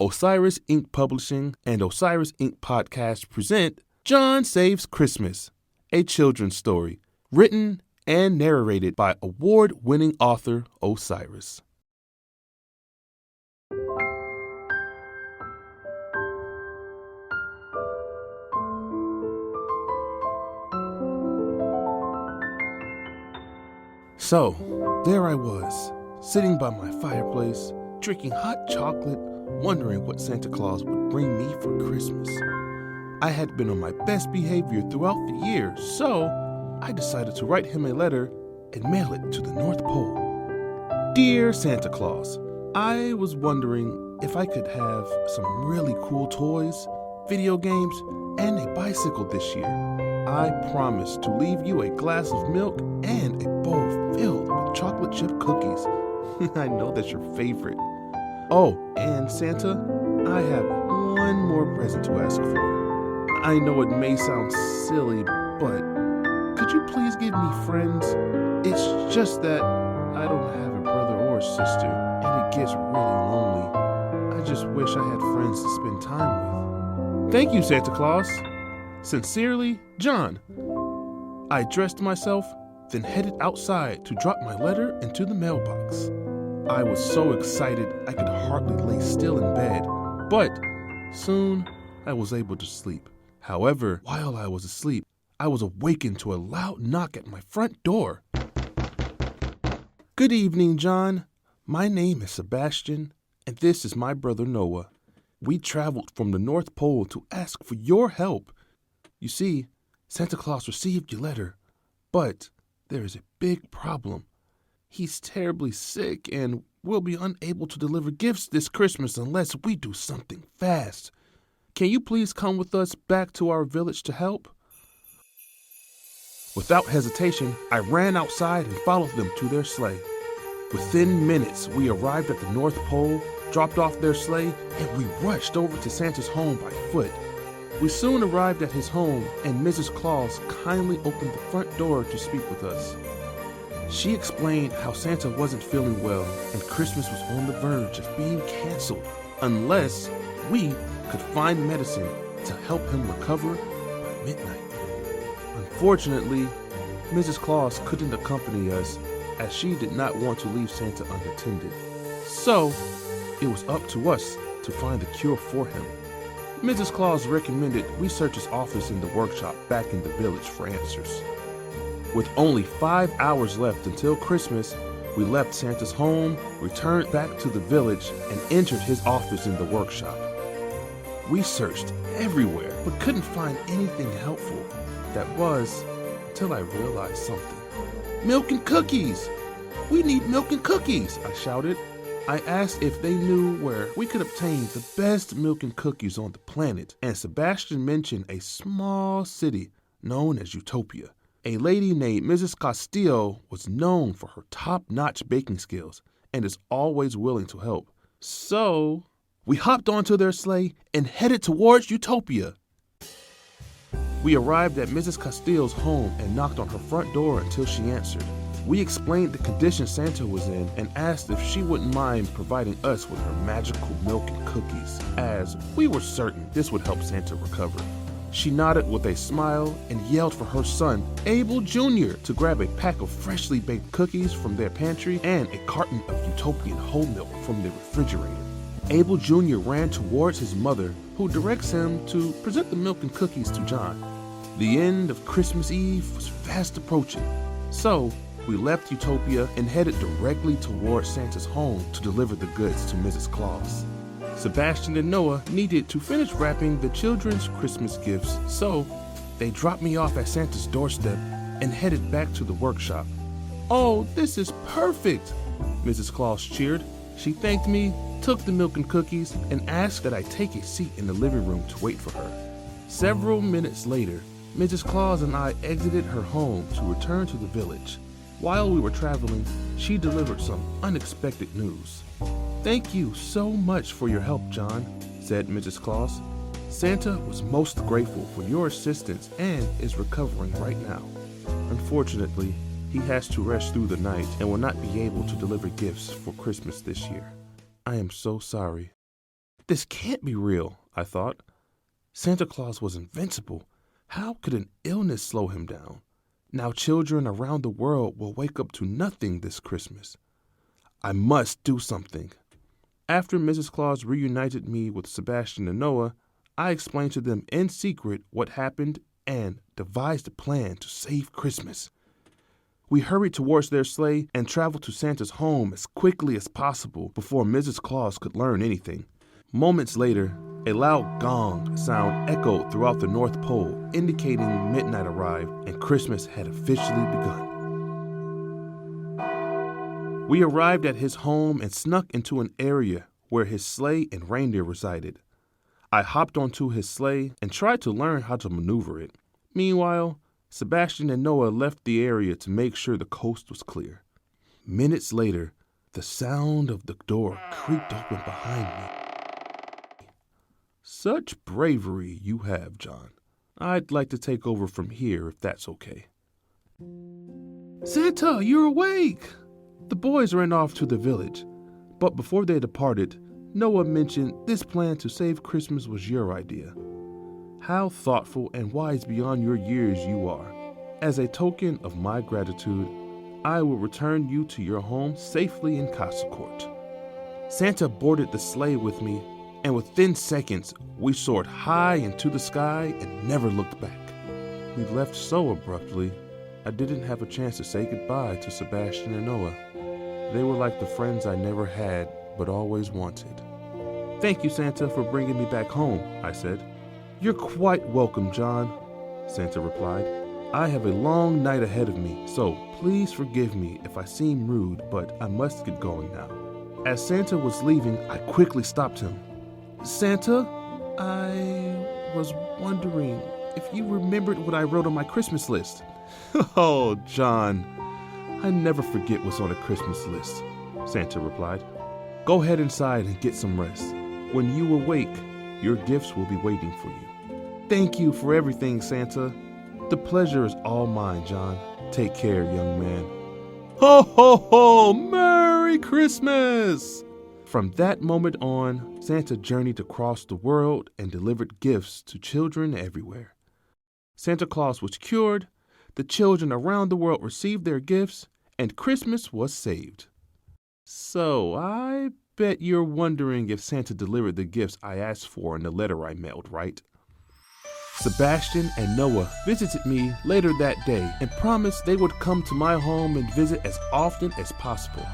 Osiris Inc. Publishing and Osiris Inc. Podcast present John Saves Christmas, a children's story, written and narrated by award-winning author Osiris. So, there I was, sitting by my fireplace, drinking hot chocolate, wondering what Santa Claus would bring me for Christmas. I had been on my best behavior throughout the year, so I decided to write him a letter and mail it to the North Pole. Dear Santa Claus, I was wondering if I could have some really cool toys, video games, and a bicycle this year. I promise to leave you a glass of milk and a bowl filled with chocolate chip cookies. I know that's your favorite. Oh, and Santa, I have one more present to ask for. I know it may sound silly, but could you please give me friends? It's just that I don't have a brother or a sister, and it gets really lonely. I just wish I had friends to spend time with. Thank you, Santa Claus. Sincerely, John. I dressed myself, then headed outside to drop my letter into the mailbox. I was so excited I could hardly lay still in bed, but soon I was able to sleep. However, while I was asleep, I was awakened to a loud knock at my front door. Good evening, John. My name is Sebastian, and this is my brother Noah. We traveled from the North Pole to ask for your help. You see, Santa Claus received your letter, but there is a big problem. He's terribly sick and will be unable to deliver gifts this Christmas unless we do something fast. Can you please come with us back to our village to help? Without hesitation, I ran outside and followed them to their sleigh. Within minutes, we arrived at the North Pole, dropped off their sleigh, and we rushed over to Santa's home by foot. We soon arrived at his home, and Mrs. Claus kindly opened the front door to speak with us. She explained how Santa wasn't feeling well and Christmas was on the verge of being canceled unless we could find medicine to help him recover by midnight. Unfortunately, Mrs. Claus couldn't accompany us as she did not want to leave Santa unattended. So, it was up to us to find a cure for him. Mrs. Claus recommended we search his office in the workshop back in the village for answers. With only 5 hours left until Christmas, we left Santa's home, returned back to the village, and entered his office in the workshop. We searched everywhere, but couldn't find anything helpful. That was until I realized something. Milk and cookies! We need milk and cookies, I shouted. I asked if they knew where we could obtain the best milk and cookies on the planet, and Sebastian mentioned a small city known as Utopia. A lady named Mrs. Castillo was known for her top-notch baking skills and is always willing to help. So, we hopped onto their sleigh and headed towards Utopia. We arrived at Mrs. Castillo's home and knocked on her front door until she answered. We explained the condition Santa was in and asked if she wouldn't mind providing us with her magical milk and cookies, as we were certain this would help Santa recover. She nodded with a smile and yelled for her son, Abel Jr., to grab a pack of freshly baked cookies from their pantry and a carton of Utopian whole milk from the refrigerator. Abel Jr. ran towards his mother, who directs him to present the milk and cookies to John. The end of Christmas Eve was fast approaching, so we left Utopia and headed directly towards Santa's home to deliver the goods to Mrs. Claus. Sebastian and Noah needed to finish wrapping the children's Christmas gifts, so they dropped me off at Santa's doorstep and headed back to the workshop. Oh, this is perfect! Mrs. Claus cheered. She thanked me, took the milk and cookies, and asked that I take a seat in the living room to wait for her. Several minutes later, Mrs. Claus and I exited her home to return to the village. While we were traveling, she delivered some unexpected news. Thank you so much for your help, John, said Mrs. Claus. Santa was most grateful for your assistance and is recovering right now. Unfortunately, he has to rest through the night and will not be able to deliver gifts for Christmas this year. I am so sorry. This can't be real, I thought. Santa Claus was invincible. How could an illness slow him down? Now children around the world will wake up to nothing this Christmas. I must do something. After Mrs. Claus reunited me with Sebastian and Noah, I explained to them in secret what happened and devised a plan to save Christmas. We hurried towards their sleigh and traveled to Santa's home as quickly as possible before Mrs. Claus could learn anything. Moments later, a loud gong sound echoed throughout the North Pole, indicating midnight arrived and Christmas had officially begun. We arrived at his home and snuck into an area where his sleigh and reindeer resided. I hopped onto his sleigh and tried to learn how to maneuver it. Meanwhile, Sebastian and Noah left the area to make sure the coast was clear. Minutes later, the sound of the door creaked open behind me. Such bravery you have, John. I'd like to take over from here if that's okay. Santa, you're awake! The boys ran off to the village, but before they departed, Noah mentioned this plan to save Christmas was your idea. How thoughtful and wise beyond your years you are. As a token of my gratitude, I will return you to your home safely in Castle Court. Santa boarded the sleigh with me, and within seconds, we soared high into the sky and never looked back. We left so abruptly, I didn't have a chance to say goodbye to Sebastian and Noah. They were like the friends I never had, but always wanted. Thank you, Santa, for bringing me back home, I said. You're quite welcome, John, Santa replied. I have a long night ahead of me, so please forgive me if I seem rude, but I must get going now. As Santa was leaving, I quickly stopped him. Santa, I was wondering if you remembered what I wrote on my Christmas list. Oh, John, I never forget what's on a Christmas list, Santa replied. Go head inside and get some rest. When you awake, your gifts will be waiting for you. Thank you for everything, Santa. The pleasure is all mine, John. Take care, young man. Ho, ho, ho! Merry Christmas! From that moment on, Santa journeyed across the world and delivered gifts to children everywhere. Santa Claus was cured, the children around the world received their gifts, and Christmas was saved. So, I bet you're wondering if Santa delivered the gifts I asked for in the letter I mailed, right? Sebastian and Noah visited me later that day and promised they would come to my home and visit as often as possible.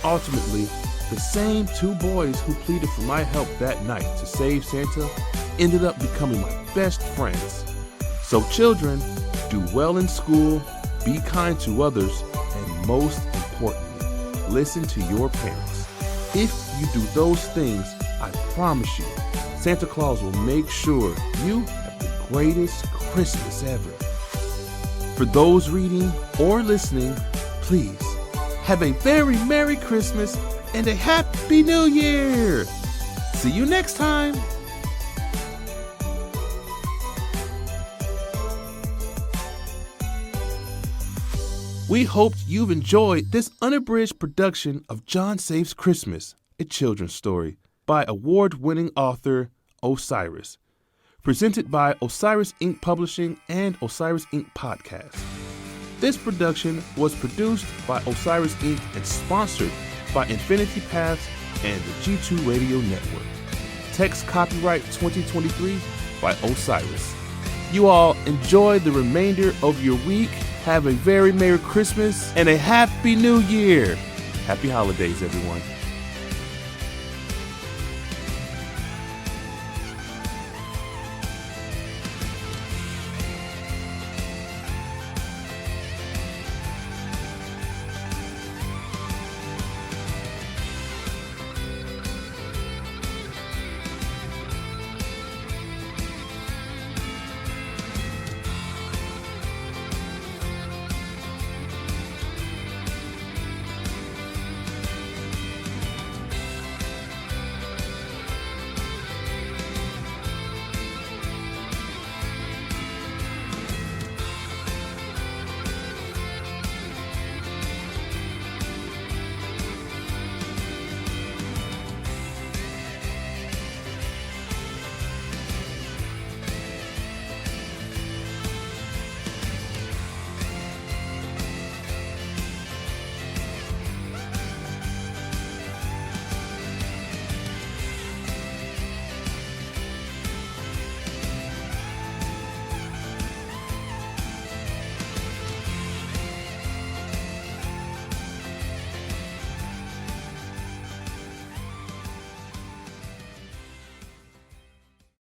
Ultimately, the same two boys who pleaded for my help that night to save Santa ended up becoming my best friends. So children, do well in school, be kind to others, and most importantly, listen to your parents. If you do those things, I promise you, Santa Claus will make sure you have the greatest Christmas ever. For those reading or listening, please have a very Merry Christmas and a Happy New Year! See you next time! We hoped you've enjoyed this unabridged production of John Saves Christmas, a children's story, by award-winning author Osiris, presented by Osiris Inc. Publishing and Osiris Inc. Podcast. This production was produced by Osiris Inc. and sponsored by Infinity Paths and the G2 Radio Network. Text copyright 2023 by Osiris. You all enjoy the remainder of your week. Have a very Merry Christmas and a Happy New Year. Happy holidays, everyone.